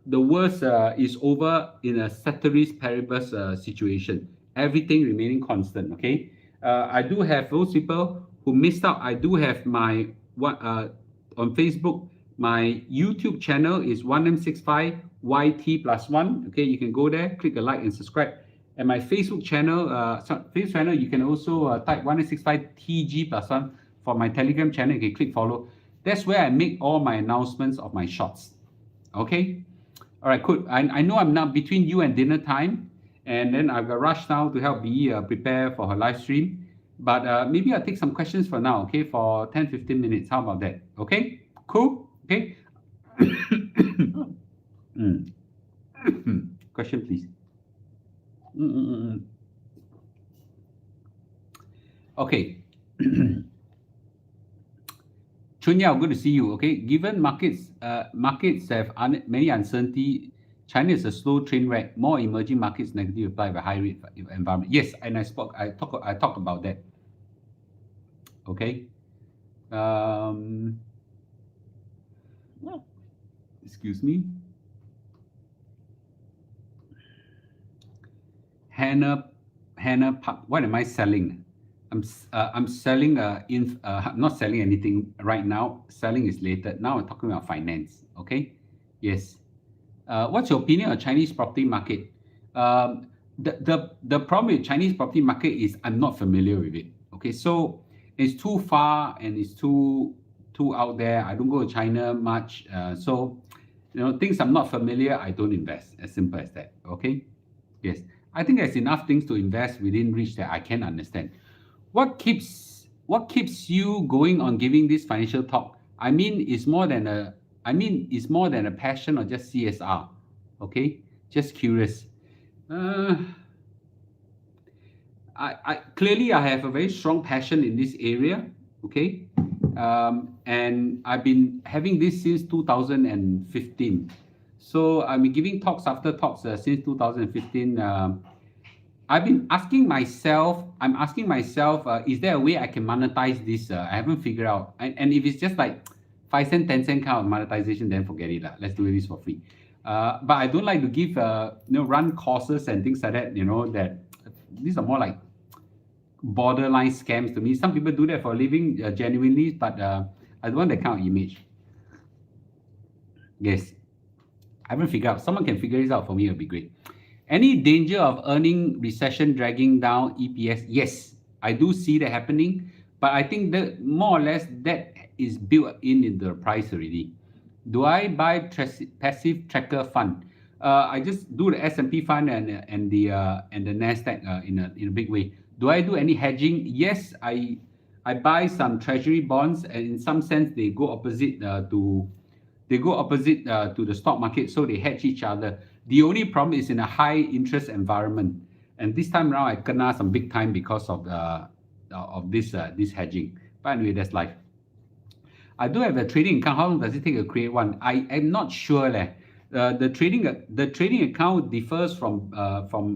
the worst is over in a ceteris paribus situation. Everything remaining constant. Okay. I do have those people who missed out. I do have my on Facebook. My YouTube channel is 1M65YT+1. Okay, you can go there, click a like and subscribe. And my Facebook channel, you can also type 1M65TG+1 for my Telegram channel. You can click follow. That's where I make all my announcements of my shots. Okay, all right, cool. I know I'm now between you and dinner time, and then I've got rush now to help Bee prepare for her live stream. But maybe I'll take some questions for now. Okay, for 10-15 minutes. How about that? Okay, cool. Okay. Question, please. Okay. Chunyao, good to see you. Okay. Given markets have many uncertainty, China is a slow train wreck. More emerging markets negative reply by high rate environment. Yes, and I talked about that. Okay. Excuse me. Hannah, what am I selling? I'm selling I'm not selling anything right now. Selling is later. Now I'm talking about finance. Okay. Yes. What's your opinion on Chinese property market? The problem with Chinese property market is I'm not familiar with it. Okay, so it's too far and it's too out there. I don't go to China much, so things I'm not familiar, I don't invest. As simple as that. Okay. Yes, I think there's enough things to invest within reach that I can understand. What keeps you going on giving this financial talk? I mean, it's more than a passion or just CSR. Okay, just curious. I clearly have a very strong passion in this area. Okay, and I've been having this since 2015. So I've been giving talks after talks since 2015. I've been asking myself, is there a way I can monetize this? I haven't figured out. And if it's just like 5 cent, 10 cent kind of monetization, then forget it. Let's do this for free. But I don't like to give, run courses and things like that, that these are more like borderline scams to me. Some people do that for a living genuinely, but I don't want that kind of image. Yes. I haven't figured out. Someone can figure this out for me, it'll be great. Any danger of earning recession dragging down EPS? Yes, I do see that happening, but I think that more or less that is built in the price already. Do I buy passive tracker fund? I just do the S&P fund and the Nasdaq in a big way. Do I do any hedging? Yes, I buy some treasury bonds, and in some sense they go opposite to the stock market, so they hedge each other. The only problem is in a high interest environment, and this time around I kena some big time because of this hedging. But anyway, that's life. I do have a trading account. How long does it take to create one? I am not sure. The trading account differs from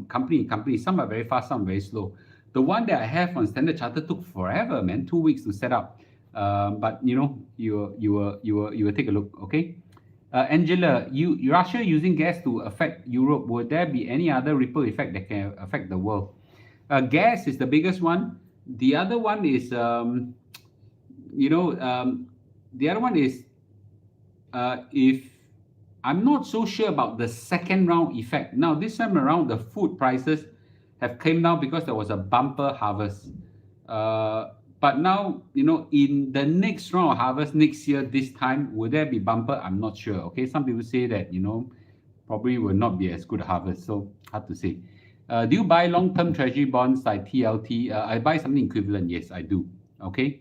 company to company. Some are very fast, some are very slow. The one that I have on Standard Chartered took forever, man. 2 weeks to set up. But you will take a look. Okay. Angela, Russia using gas to affect Europe. Would there be any other ripple effect that can affect the world? Gas is the biggest one. The other one is, if I'm not so sure about the second round effect. Now, this time around, the food prices have came down because there was a bumper harvest. But now, in the next round of harvest next year, this time, will there be bumper? I'm not sure. Okay, some people say that, probably will not be as good harvest. So hard to say. Do you buy long-term treasury bonds like TLT? I buy something equivalent. Yes, I do. Okay.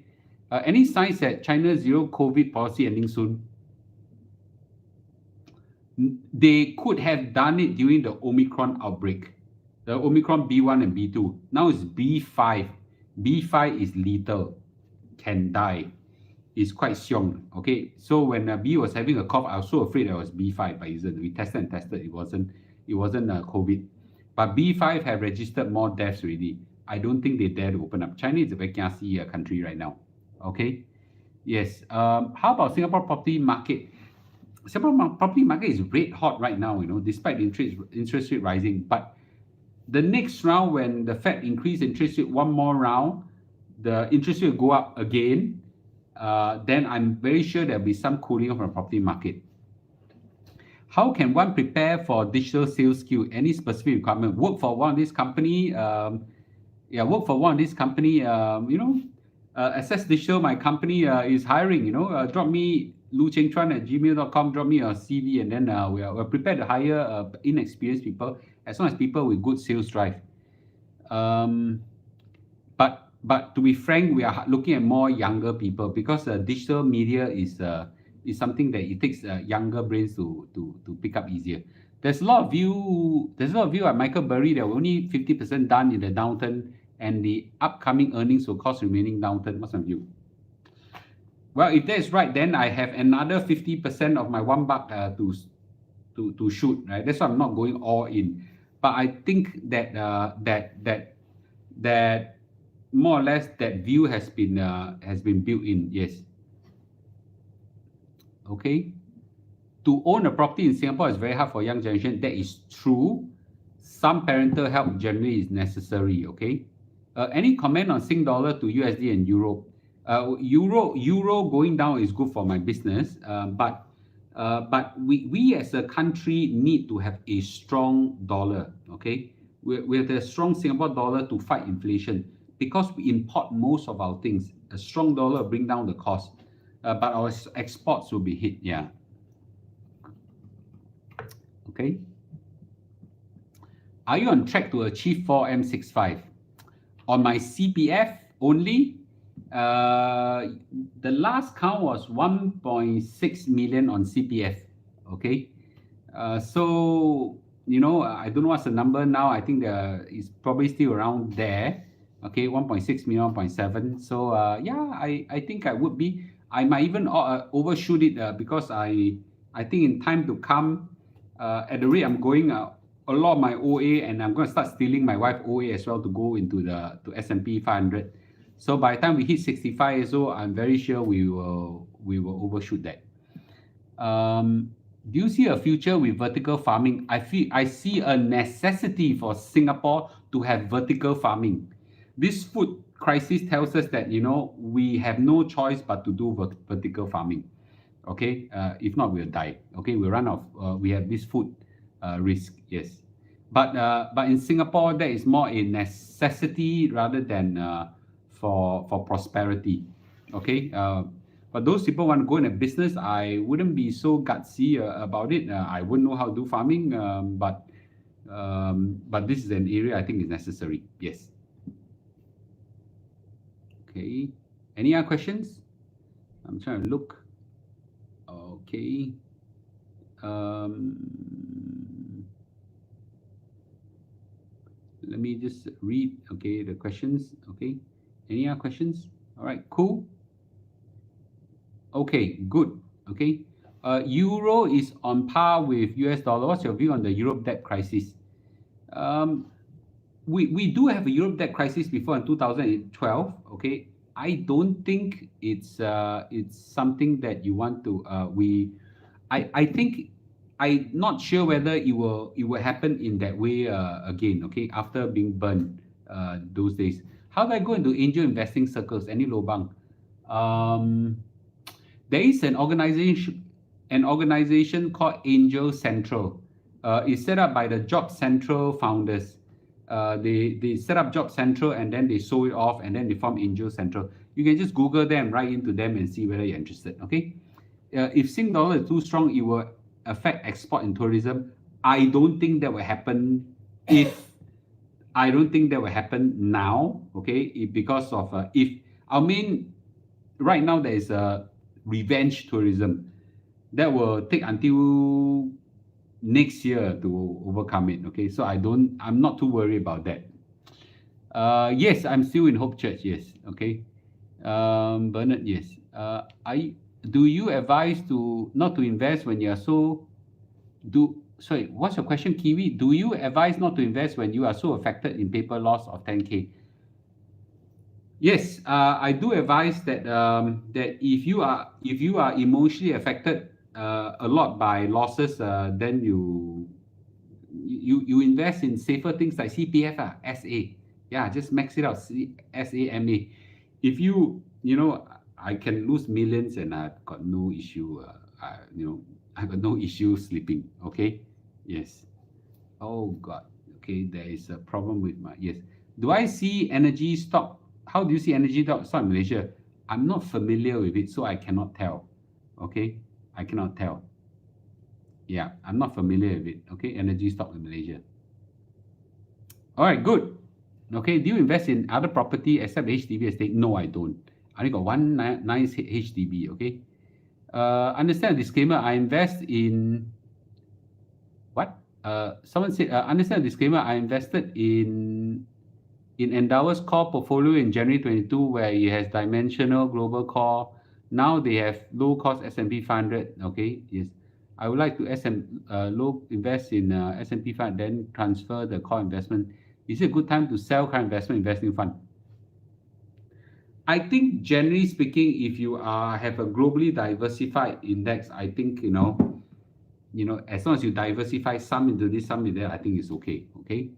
Any signs that China's zero COVID policy ending soon? They could have done it during the Omicron outbreak, the Omicron B1 and B2. Now it's B5. B5 is lethal, can die. It's quite xiong. Okay, so when B was having a cough, I was so afraid it was B5, but we tested and tested. It wasn't COVID. But B5 have registered more deaths already. I don't think they dare to open up. China is a very kiasi country right now. Okay, yes. How about Singapore property market? Singapore property market is red hot right now, despite interest rate rising. But the next round, when the Fed increase interest rate one more round, the interest rate will go up again. Then I'm very sure there'll be some cooling of the property market. How can one prepare for digital sales skill? Any specific requirement? Work for one of these company. Work for one of these company. Access Digital, my company is hiring. Drop me luchengchuan@gmail.com. Drop me a CV, and then we're prepared to hire inexperienced people as long as people with good sales drive. But to be frank, we are looking at more younger people because digital media is something that it takes younger brains to pick up easier. There's a lot of view at Michael Burry that we're only 50% done in the downturn, and the upcoming earnings will cause remaining downturn. What's your view? Well, if that's right, then I have another 50% of my $1 to shoot. Right, that's why I'm not going all in. But I think that that more or less that view has been built in. Yes. Okay. To own a property in Singapore is very hard for young generation. That is true. Some parental help generally is necessary. Okay. Any comment on Sing dollar to USD and Euro? Euro going down is good for my business, but we as a country need to have a strong dollar. Okay, we have a strong Singapore dollar to fight inflation because we import most of our things. A strong dollar will bring down the cost, but our exports will be hit. Yeah. Okay. Are you on track to achieve 4M65 on my CPF only? The last count was 1.6 million on CPF. Okay, so I don't know what's the number now. I think it's probably still around there. Okay, 1.6 million, 1.7. So I think I would be. I might even overshoot it because I think in time to come, at the rate I'm going, a lot of my OA, and I'm going to start stealing my wife OA as well to go into to S&P 500. So by the time we hit 65 years old, I'm very sure we will overshoot that. Do you see a future with vertical farming? I see a necessity for Singapore to have vertical farming. This food crisis tells us that we have no choice but to do vertical farming. Okay, if not we'll die. Okay, we run off. We have this food risk. Yes, but in Singapore that is more a necessity rather than for prosperity. Okay, but those people want to go in a business, I wouldn't be so gutsy about it. I wouldn't know how to do farming, but this is an area I think is necessary. Yes. Okay, any other questions? I'm trying to look. Okay. Let me just read. Okay, the questions. Okay. Any other questions? All right, cool. Okay, good. Okay. Euro is on par with US dollar. What's your view on the Europe debt crisis? We do have a Europe debt crisis before in 2012. Okay. I don't think it's something that you want to I think I'm not sure whether it will happen in that way again. Okay, after being burned those days. How do I go into angel investing circles? Any lobang? There is an organization an organization called Angel Central. It's set up by the Job Central founders. They set up Job Central and then they sold it off and then they formed Angel Central. You can just Google them, write into them and see whether you're interested. Okay. If Sing dollar is too strong, it will affect export and tourism. I don't think that will happen I don't think that will happen now. Okay. Because of right now there is a revenge tourism that will take until next year to overcome it. Okay, so I'm not too worried about that. Yes, I'm still in Hope Church. Yes. Okay. Bernard, yes. Do you advise not to invest when you are sorry, what's your question, Kiwi? Do you advise not to invest when you are so affected in paper loss of 10K? Yes, I do advise that that if you are emotionally affected a lot by losses, then you invest in safer things like CPF, SA. Yeah, just max it out, SAMA. If I can lose millions and I've got no issue. I've got no issue sleeping. Okay, yes. Oh God. Okay, there is a problem with yes. Do I see energy stock? How do you see energy stock in Malaysia? I'm not familiar with it, so I cannot tell. Okay, I cannot tell. Yeah, I'm not familiar with it. Okay, energy stock in Malaysia. All right, good. Okay, do you invest in other property except HDB estate? No, I don't. I only got one nice HDB. Okay. Understand the disclaimer. I invest in what? Someone said. Understand the disclaimer. I invested in Endower's core portfolio in January 22, where it has dimensional global core. Now they have low cost S&P 500. Okay, yes. I would like to invest in S&P 500, then transfer the core investment. Is it a good time to sell current investment investing fund? I think generally speaking, if you have a globally diversified index, I think as long as you diversify some into this, some into that, I think it's okay. Okay.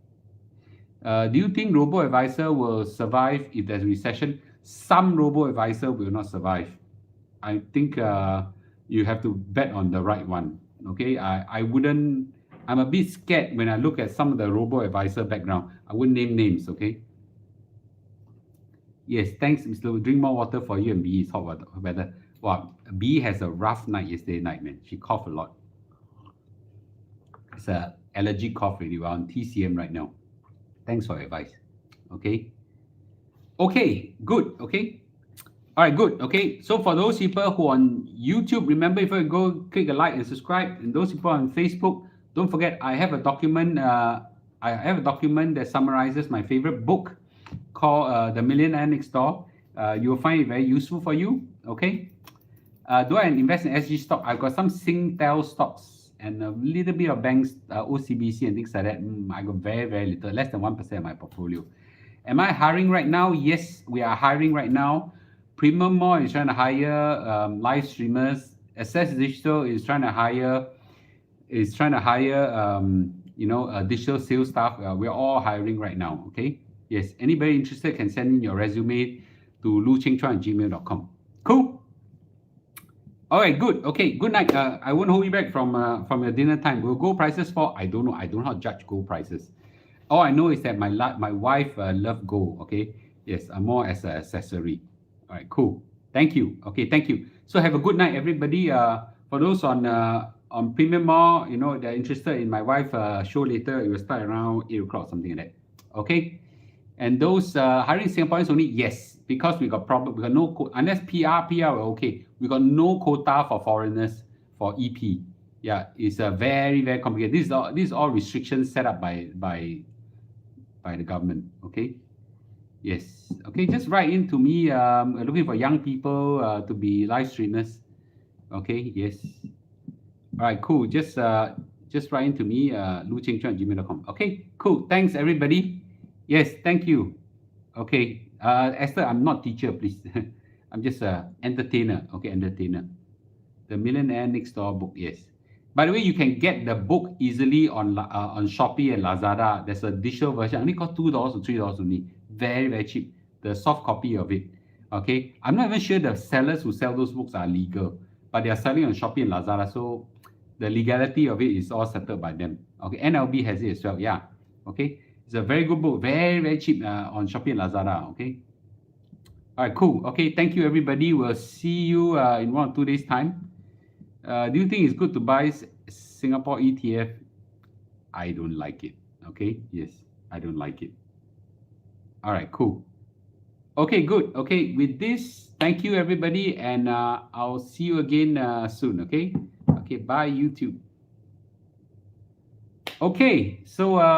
Do you think robo-advisor will survive if there's a recession? Some robo-advisor will not survive. I think you have to bet on the right one. Okay. I'm a bit scared when I look at some of the robo-advisor background. I wouldn't name names. Okay. Yes, thanks, Mr. Drink more water for you and B. It's hot weather. Wow, B has a rough night yesterday night, man. She coughed a lot. It's an allergy cough really. We're on TCM right now. Thanks for your advice. Okay. Okay, good. Okay. All right, good. Okay. So for those people who are on YouTube, remember if you go click a like and subscribe. And those people on Facebook, don't forget I have a document. That summarizes my favorite book called The Millionaire Next Door. You'll find it very useful for you. Okay. Do I invest in SG stock? I've got some Singtel stocks and a little bit of banks, OCBC and things like that. I got very, very little, less than 1% of my portfolio. Am I hiring right now? Yes, we are hiring right now. Premium Mall is trying to hire live streamers. Access Digital is trying to hire digital sales staff. We're all hiring right now. Okay. Yes. Anybody interested can send in your resume to luchengchuan@gmail.com. Cool. All right. Good. Okay. Good night. I won't hold you back from your dinner time. Will gold prices fall? I don't know. I don't know how to judge gold prices. All I know is that my wife loves gold. Okay. Yes. More as an accessory. All right. Cool. Thank you. Okay. Thank you. So have a good night, everybody. For those on Premium Mall, they're interested in my wife show later. It will start around 8 o'clock, something like that. Okay. And those hiring Singaporeans only, yes, because we got problem. We got no unless PR are okay. We got no quota for foreigners for EP. Yeah, it's a very, very complicated. These are all restrictions set up by the government. Okay. Yes. Okay. Just write in to me. Looking for young people to be live streamers. Okay. Yes. All right. Cool. Just write in to me. luchengchuan@gmail.com. Okay. Cool. Thanks, everybody. Yes, thank you. Okay, Esther, I'm not teacher, please. I'm just an entertainer. Okay, entertainer. The Millionaire Next Door book, yes. By the way, you can get the book easily on Shopee and Lazada. There's a digital version. Only cost $2 or $3 only. Very, very cheap. The soft copy of it. Okay, I'm not even sure the sellers who sell those books are legal. but they are selling on Shopee and Lazada. So the legality of it is all settled by them. Okay, NLB has it as well. Yeah. Okay, it's a very good book, very very cheap on Shopee and Lazada. Okay. All right, cool. Okay, thank you everybody. We'll see you in 1 or 2 days time. Do you think it's good to buy Singapore ETF? I don't like it. Okay, yes, I don't like it. All right, cool. Okay, good. Okay, with this, thank you everybody, and I'll see you again soon. Okay, okay, bye YouTube. Okay, so